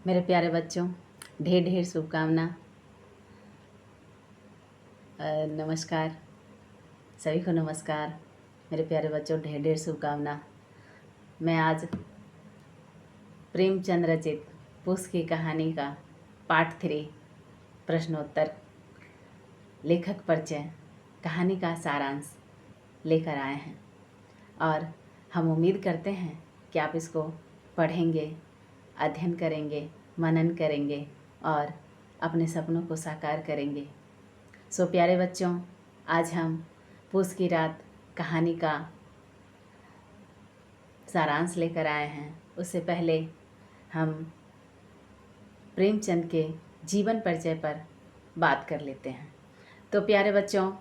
मेरे प्यारे बच्चों, ढेर ढेर शुभकामना। नमस्कार, सभी को नमस्कार। मेरे प्यारे बच्चों, ढेर ढेर शुभकामना। मैं आज प्रेमचंद रचित पुष्प की कहानी का पार्ट 3 प्रश्नोत्तर लेखक परिचय कहानी का सारांश लेकर आए हैं और हम उम्मीद करते हैं कि आप इसको पढ़ेंगे, अध्ययन करेंगे, मनन करेंगे और अपने सपनों को साकार करेंगे। सो प्यारे बच्चों, आज हम पूस की रात कहानी का सारांश लेकर आए हैं। उससे पहले हम प्रेमचंद के जीवन परिचय पर बात कर लेते हैं। तो प्यारे बच्चों,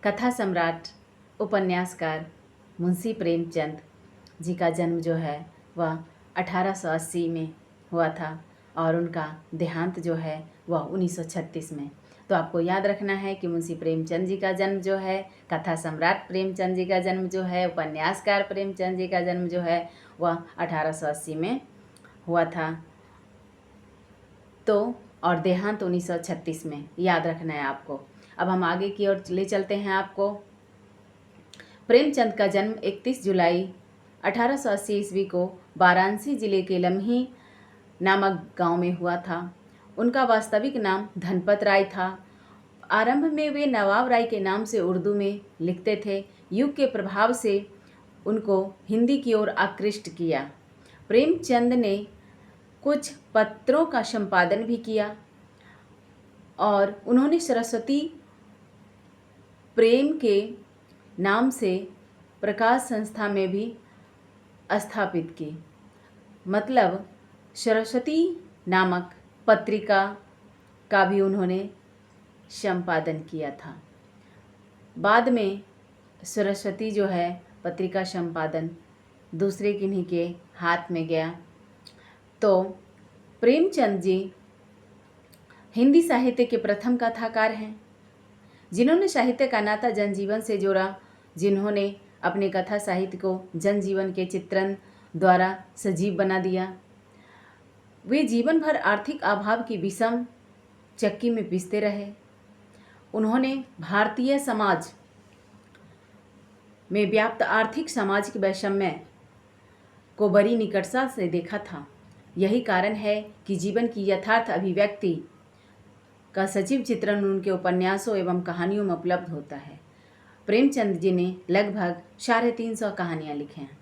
कथा सम्राट उपन्यासकार मुंशी प्रेमचंद जी का जन्म जो है वह 1880 में हुआ था और उनका देहांत जो है वह 1936 में। तो आपको याद रखना है कि मुंशी प्रेमचंद जी का जन्म जो है, कथा सम्राट प्रेमचंद जी का जन्म जो है, उपन्यासकार प्रेमचंद जी का जन्म जो है वह 1880 में हुआ था। तो और देहांत 1936 में, याद रखना है आपको। अब हम आगे की ओर ले चलते हैं आपको। प्रेमचंद का जन्म 31 जुलाई 1880 ईस्वी को वाराणसी जिले के लम्ही नामक गांव में हुआ था। उनका वास्तविक नाम धनपत राय था। आरंभ में वे नवाब राय के नाम से उर्दू में लिखते थे। युग के प्रभाव से उनको हिंदी की ओर आकृष्ट किया। प्रेमचंद ने कुछ पत्रों का संपादन भी किया और उन्होंने सरस्वती प्रेम के नाम से प्रकाश संस्था में भी स्थापित की। मतलब सरस्वती नामक पत्रिका का भी उन्होंने संपादन किया था। बाद में सरस्वती जो है पत्रिका संपादन दूसरे किन्हीं के हाथ में गया। तो प्रेमचंद जी हिंदी साहित्य के प्रथम कथाकार हैं जिन्होंने साहित्य का नाता जनजीवन से जोड़ा, जिन्होंने अपने कथा साहित्य को जनजीवन के चित्रण द्वारा सजीव बना दिया। वे जीवन भर आर्थिक अभाव की विषम चक्की में पिसते रहे। उन्होंने भारतीय समाज में व्याप्त आर्थिक सामाजिक वैषम्य को बड़ी निकटता से देखा था। यही कारण है कि जीवन की यथार्थ अभिव्यक्ति का सजीव चित्रण उनके उपन्यासों एवं कहानियों में उपलब्ध होता है। प्रेमचंद जी ने लगभग 350 कहानियाँ लिखी हैं।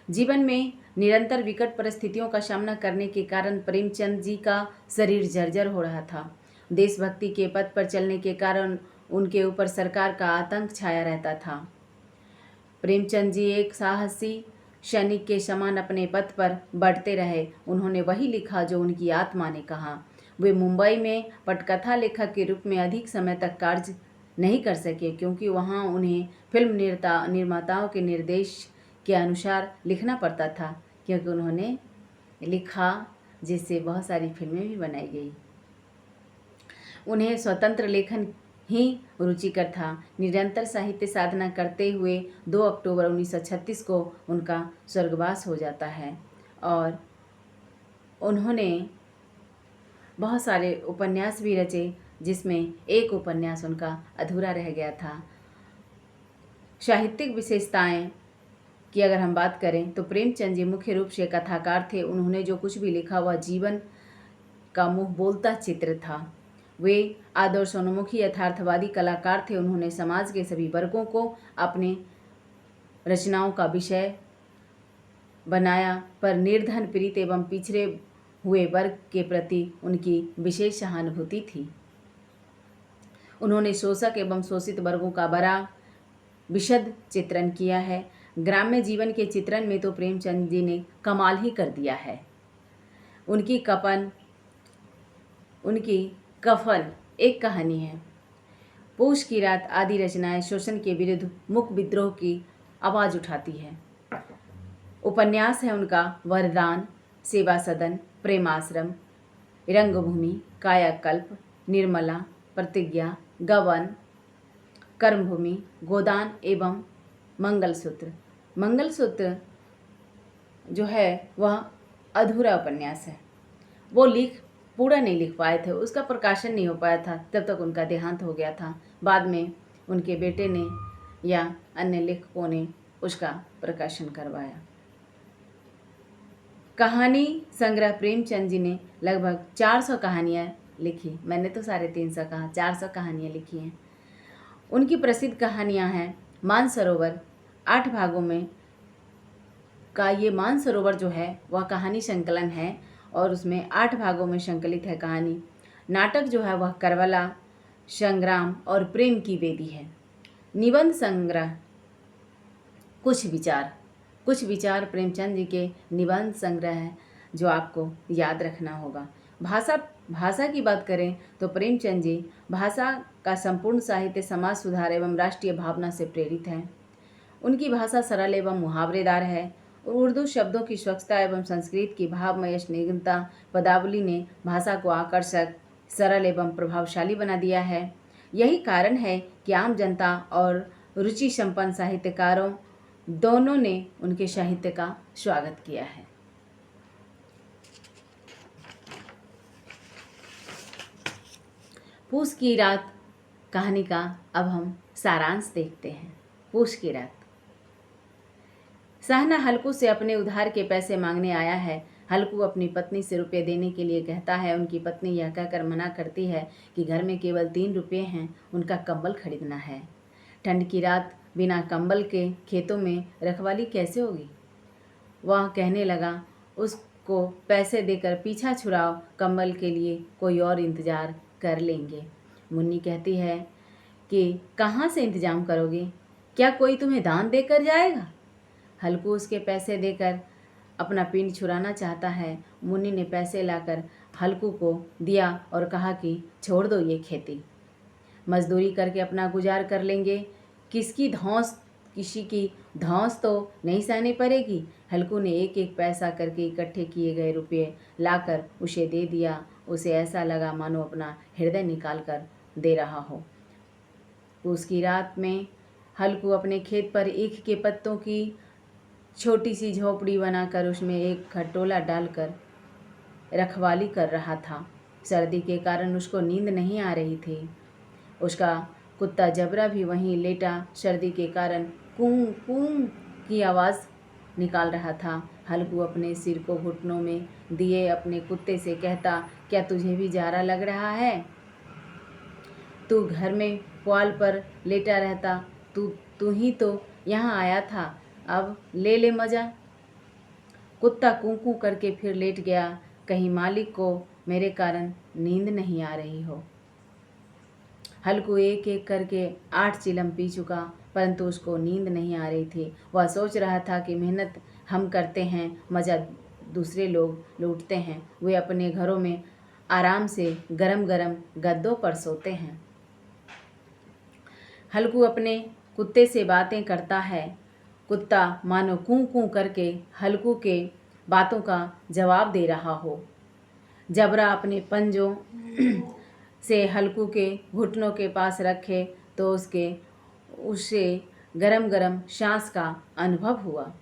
जीवन में निरंतर विकट परिस्थितियों का सामना करने के कारण प्रेमचंद जी का शरीर जर्जर हो रहा था। देशभक्ति के पथ पर चलने के कारण उनके ऊपर सरकार का आतंक छाया रहता था। प्रेमचंद जी एक साहसी सैनिक के समान अपने पथ पर बढ़ते रहे। उन्होंने वही लिखा जो उनकी आत्मा ने कहा। वे मुंबई में पटकथा लेखक के रूप में अधिक समय तक कार्य नहीं कर सके क्योंकि वहाँ उन्हें फिल्म निर्माताओं के निर्देश के अनुसार लिखना पड़ता था, क्योंकि उन्होंने लिखा जिससे बहुत सारी फिल्में भी बनाई गई। उन्हें स्वतंत्र लेखन ही रुचिकर था। निरंतर साहित्य साधना करते हुए 2 अक्टूबर 1936 को उनका स्वर्गवास हो जाता है और उन्होंने बहुत सारे उपन्यास भी रचे, जिसमें एक उपन्यास उनका अधूरा रह गया था। साहित्यिक विशेषताएं की अगर हम बात करें तो प्रेमचंद जी मुख्य रूप से कथाकार थे। उन्होंने जो कुछ भी लिखा वह जीवन का मुँह बोलता चित्र था। वे आदर्शोन्मुखी यथार्थवादी कलाकार थे। उन्होंने समाज के सभी वर्गों को अपने रचनाओं का विषय बनाया, पर निर्धन, पीड़ित एवं पिछड़े हुए वर्ग के प्रति उनकी विशेष सहानुभूति थी। उन्होंने शोषक एवं शोषित वर्गों का बड़ा विशद चित्रण किया है। ग्राम्य जीवन के चित्रण में तो प्रेमचंद जी ने कमाल ही कर दिया है। उनकी कफन एक कहानी है। पूस की रात आदि रचनाएं शोषण के विरुद्ध मुख विद्रोह की आवाज़ उठाती है। उपन्यास है उनका वरदान, सेवा सदन, प्रेमाश्रम, रंगभूमि, कायाकल्प, निर्मला, प्रतिज्ञा, गबन, कर्मभूमि, गोदान एवं मंगलसूत्र। मंगलसूत्र जो है वह अधूरा उपन्यास है। वो पूरा नहीं लिख पाए थे, उसका प्रकाशन नहीं हो पाया था, तब तक उनका देहांत हो गया था। बाद में उनके बेटे ने या अन्य लेखकों ने उसका प्रकाशन करवाया। कहानी संग्रह प्रेमचंद जी ने लगभग 400 कहानियाँ लिखी। मैंने तो 350 कहा, 400 कहानियाँ लिखी हैं। उनकी प्रसिद्ध कहानियाँ हैं मानसरोवर, 8 भागों में का ये मानसरोवर जो है वह कहानी संकलन है और उसमें 8 भागों में संकलित है कहानी। नाटक जो है वह करबला, संग्राम और प्रेम की वेदी है। निबंध संग्रह कुछ विचार प्रेमचंद जी के निबंध संग्रह है जो आपको याद रखना होगा। भाषा की बात करें तो प्रेमचंद जी भाषा का संपूर्ण साहित्य समाज सुधार एवं राष्ट्रीय भावना से प्रेरित है। उनकी भाषा सरल एवं मुहावरेदार है। उर्दू शब्दों की स्वच्छता एवं संस्कृत की भावमय स्निग्धता पदावली ने भाषा को आकर्षक, सरल एवं प्रभावशाली बना दिया है। यही कारण है कि आम जनता और रुचि संपन्न साहित्यकारों दोनों ने उनके साहित्य का स्वागत किया है। पूस की रात कहानी का अब हम सारांश देखते हैं। पूस की रात। सहना हल्कू से अपने उधार के पैसे मांगने आया है। हल्कू अपनी पत्नी से रुपये देने के लिए कहता है। उनकी पत्नी यह कहकर मना करती है कि घर में केवल 3 रुपये हैं, उनका कंबल खरीदना है। ठंड की रात बिना कंबल के खेतों में रखवाली कैसे होगी? वह कहने लगा, उसको पैसे देकर पीछा छुड़ाओ, कंबल के लिए कोई और इंतज़ार कर लेंगे। मुन्नी कहती है कि कहाँ से इंतजाम करोगे? क्या कोई तुम्हें दान देकर जाएगा? हल्कू उसके पैसे देकर अपना पिंड छुड़ाना चाहता है। मुन्नी ने पैसे लाकर हल्कू को दिया और कहा कि छोड़ दो ये खेती, मजदूरी करके अपना गुजार कर लेंगे। किसी की धौंस तो नहीं सहनी पड़ेगी। हल्कू ने एक एक पैसा करके इकट्ठे किए गए रुपये लाकर उसे दे दिया। उसे ऐसा लगा मानो अपना हृदय निकाल कर दे रहा हो। उसकी रात में हल्कू अपने खेत पर ईख के पत्तों की छोटी सी झोपड़ी बनाकर उसमें एक खटोला डालकर रखवाली कर रहा था। सर्दी के कारण उसको नींद नहीं आ रही थी। उसका कुत्ता जबरा भी वहीं लेटा सर्दी के कारण कूं कूं की आवाज़ निकाल रहा था। हल्कू अपने सिर को घुटनों में दिए अपने कुत्ते से कहता, क्या तुझे भी जाड़ा लग रहा है? तू घर में पुआल पर लेटा रहता, तू ही तो यहाँ आया था, अब ले ले मज़ा। कुत्ता कूं कूं करके फिर लेट गया। कहीं मालिक को मेरे कारण नींद नहीं आ रही हो। हल्कू एक एक करके 8 चिलम पी चुका, परंतु उसको नींद नहीं आ रही थी। वह सोच रहा था कि मेहनत हम करते हैं, मज़ा दूसरे लोग लूटते हैं। वे अपने घरों में आराम से गरम गरम गद्दों पर सोते हैं। हल्कू अपने कुत्ते से बातें करता है। कुत्ता मानो कूं कूं करके हल्कू के बातों का जवाब दे रहा हो। जबरा अपने पंजों से हल्कू के घुटनों के पास रखे तो उसे गरम गरम सांस का अनुभव हुआ।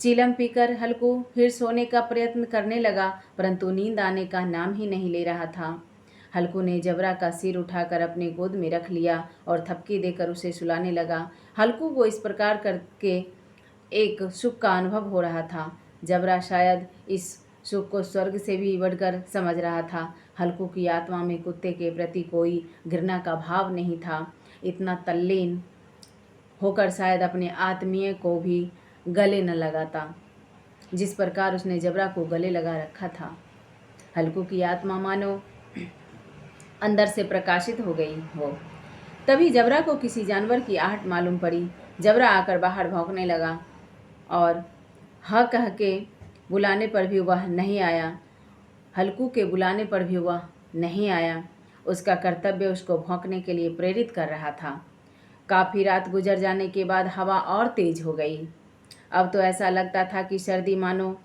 चिलम पीकर हल्कू फिर सोने का प्रयत्न करने लगा, परंतु नींद आने का नाम ही नहीं ले रहा था। हल्कू ने जबरा का सिर उठाकर अपने गोद में रख लिया और थपकी देकर उसे सुलाने लगा। हल्कू को इस प्रकार करके एक सुख का अनुभव हो रहा था। जबरा शायद इस सुख को स्वर्ग से भी बढ़कर समझ रहा था। हल्कू की आत्मा में कुत्ते के प्रति कोई घृणा का भाव नहीं था। इतना तल्लीन होकर शायद अपने आत्मीय को भी गले न लगाता जिस प्रकार उसने जबरा को गले लगा रखा था। हल्कू की आत्मा मानो अंदर से प्रकाशित हो गई हो। तभी जबरा को किसी जानवर की आहट मालूम पड़ी। जबरा आकर बाहर भौंकने लगा और ह कह के बुलाने पर भी वह नहीं आया। हल्कू के बुलाने पर भी वह नहीं आया। उसका कर्तव्य उसको भौंकने के लिए प्रेरित कर रहा था। काफ़ी रात गुजर जाने के बाद हवा और तेज हो गई। अब तो ऐसा लगता था कि सर्दी मानो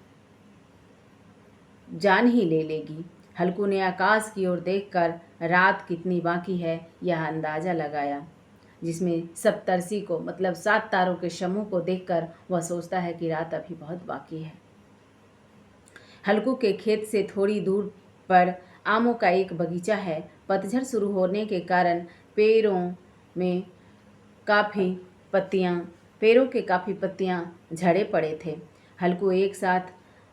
जान ही ले लेगी। हल्कू ने आकाश की ओर देखकर रात कितनी बाकी है यह अंदाज़ा लगाया, जिसमें सप्तर्षि को मतलब 7 तारों के समूह को देखकर वह सोचता है कि रात अभी बहुत बाकी है। हल्कू के खेत से थोड़ी दूर पर आमों का एक बगीचा है। पतझड़ शुरू होने के कारण पेड़ों के काफ़ी पत्तियां झड़े पड़े थे। हल्कू एक साथ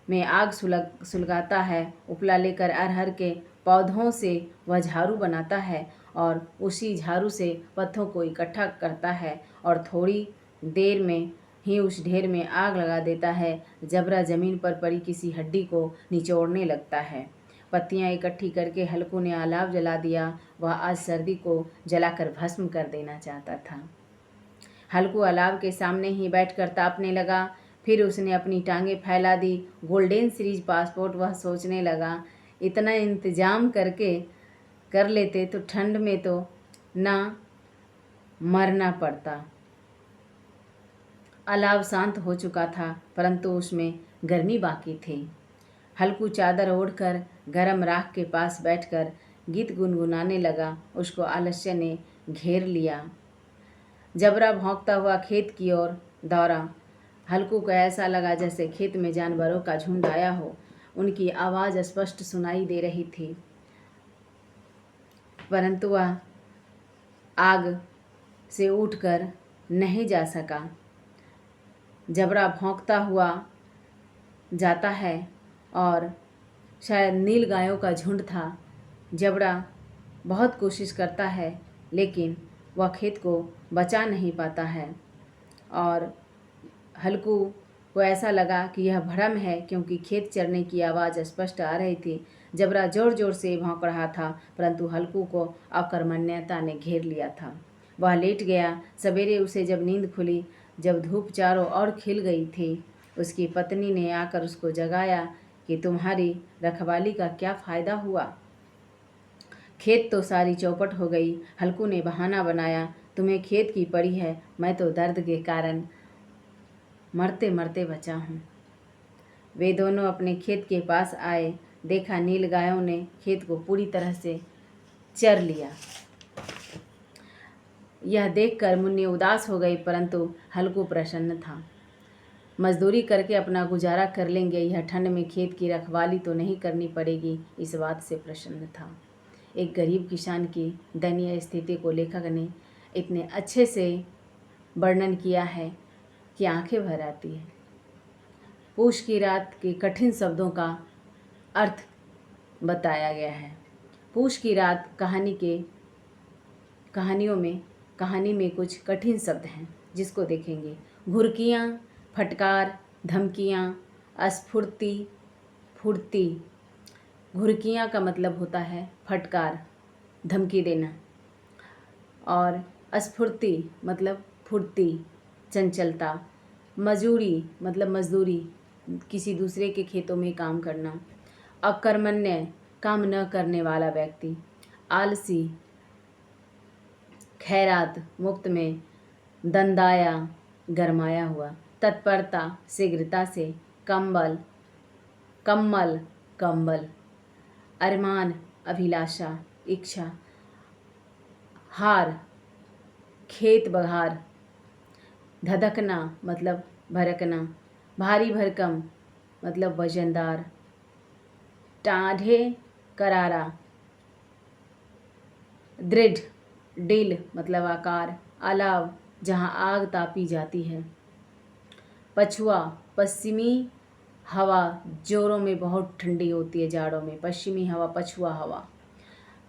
में आग सुलगाता है। उपला लेकर अरहर के पौधों से वह झाड़ू बनाता है और उसी झाड़ू से पत्थरों को इकट्ठा करता है और थोड़ी देर में ही उस ढेर में आग लगा देता है। जबरा जमीन पर पड़ी किसी हड्डी को निचोड़ने लगता है। पत्तियां इकट्ठी करके हल्कू ने अलाव जला दिया। वह आज सर्दी को जलाकर भस्म कर देना चाहता था। हल्कू अलाव के सामने ही बैठकर तापने लगा। फिर उसने अपनी टांगें फैला दी। गोल्डन सीरीज पासपोर्ट वह सोचने लगा, इतना इंतजाम कर लेते तो ठंड में तो ना मरना पड़ता। अलाव शांत हो चुका था, परंतु उसमें गर्मी बाकी थी। हल्कू चादर ओढ़कर गरम राख के पास बैठकर गीत गुनगुनाने लगा। उसको आलस्य ने घेर लिया। जबरा भौंकता हुआ खेत की ओर दौड़ा। हल्कू को ऐसा लगा जैसे खेत में जानवरों का झुंड आया हो। उनकी आवाज़ स्पष्ट सुनाई दे रही थी, परंतु वह आग से उठकर नहीं जा सका। जबरा भौंकता हुआ जाता है और शायद नील गायों का झुंड था। जबरा बहुत कोशिश करता है, लेकिन वह खेत को बचा नहीं पाता है और हल्कू को ऐसा लगा कि यह भ्रम है, क्योंकि खेत चरने की आवाज़ स्पष्ट आ रही थी। जबरा जोर जोर से भौंक रहा था, परंतु हल्कू को अकर्मण्यता ने घेर लिया था। वह लेट गया। सवेरे उसे जब नींद खुली, जब धूप चारों ओर खिल गई थी, उसकी पत्नी ने आकर उसको जगाया कि तुम्हारी रखवाली का क्या फ़ायदा हुआ? खेत तो सारी चौपट हो गई। हल्कू ने बहाना बनाया, तुम्हें खेत की पड़ी है, मैं तो दर्द के कारण मरते मरते बचा हूँ। वे दोनों अपने खेत के पास आए। देखा नील गायों ने खेत को पूरी तरह से चर लिया। यह देखकर मुन्नी उदास हो गई, परंतु हल्कू प्रसन्न था। मजदूरी करके अपना गुजारा कर लेंगे, यह ठंड में खेत की रखवाली तो नहीं करनी पड़ेगी, इस बात से प्रसन्न था। एक गरीब किसान की दयनीय स्थिति को लेखक ने इतने अच्छे से वर्णन किया है कि आंखें भर आती है। पूष की रात के कठिन शब्दों का अर्थ बताया गया है। पूष की रात कहानी में कुछ कठिन शब्द हैं, जिसको देखेंगे। घुरकियाँ, फटकार, धमकियाँ, अस्फुर्ति, फुर्ती। घुरकियाँ का मतलब होता है फटकार, धमकी देना, और अस्फुर्ति मतलब फुर्ती, चंचलता। मजूरी मतलब मजदूरी, किसी दूसरे के खेतों में काम करना। अकर्मण्य, काम न करने वाला व्यक्ति। आलसी, खैरात, मुफ्त में। दंदाया, गरमाया हुआ। तत्परता, शीघ्रता से। कम्बल, कंबल। अरमान, अभिलाषा, इच्छा। हार, खेत बघार। धधकना मतलब भड़कना। भारी भरकम मतलब वजनदार। टाढ़े, करारा। दृढ़, डिल मतलब आकार। अलाव, जहाँ आग तापी जाती है। पछुआ, पश्चिमी हवा जोरों में बहुत ठंडी होती है जाड़ों में। पश्चिमी हवा, पछुआ हवा।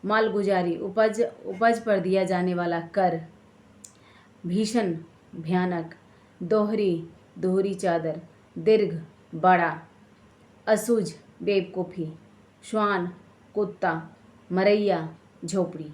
मालगुजारी, उपज पर दिया जाने वाला कर। भीषण, भयानक। दोहरी चादर। दीर्घ, बड़ा। असुझ, बेवकूफ़ी। श्वान, कुत्ता। मरैया, झोपड़ी।